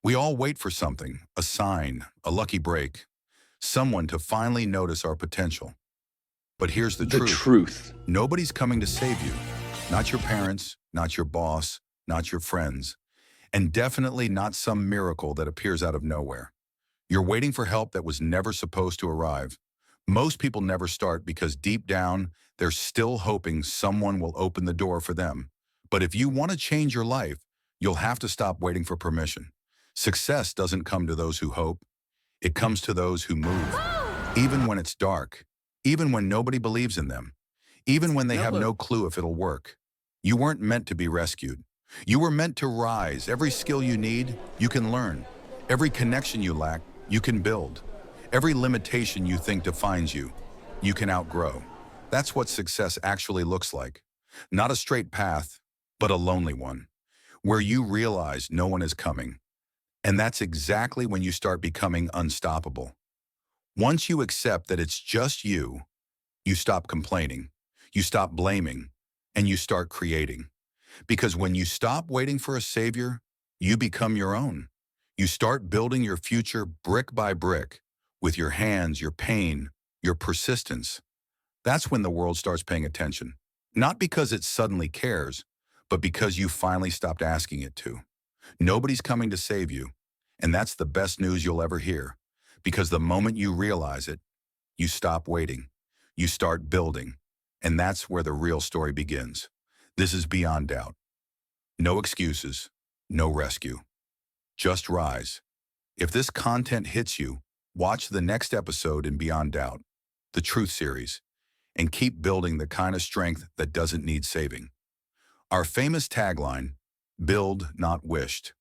We all wait for something, a sign, a lucky break, someone to finally notice our potential. But here's the The truth. truth. Nobody's coming to save you. Not your parents, not your boss, not your friends, and definitely not some miracle that appears out of nowhere. You're waiting for help that was never supposed to arrive. Most people never start because deep down, they're still hoping someone will open the door for them. But if you want to change your life, you'll have to stop waiting for permission. Success doesn't come to those who hope. It comes to those who move, even when it's dark, even when nobody believes in them, even when they have no clue if it'll work. You weren't meant to be rescued. You were meant to rise. Every skill you need, you can learn. Every connection you lack, you can build. Every limitation you think defines you, you can outgrow. That's what success actually looks like. Not a straight path, but a lonely one, where you realize no one is coming. And that's exactly when you start becoming unstoppable. Once you accept that it's just you stop complaining, you stop blaming, and you start creating. Because when you stop waiting for a savior, you become your own. You start building your future brick by brick with your hands, your pain, your persistence. That's when the world starts paying attention. Not because it suddenly cares, but because you finally stopped asking it to. Nobody's coming to save you, and that's the best news you'll ever hear. Because the moment you realize it, you stop waiting. You start building, and that's where the real story begins. This is Beyond Doubt. No excuses, no rescue. Just rise. If this content hits you, watch the next episode in Beyond Doubt, the Truth series, and keep building the kind of strength that doesn't need saving. Our famous tagline, build, not wished,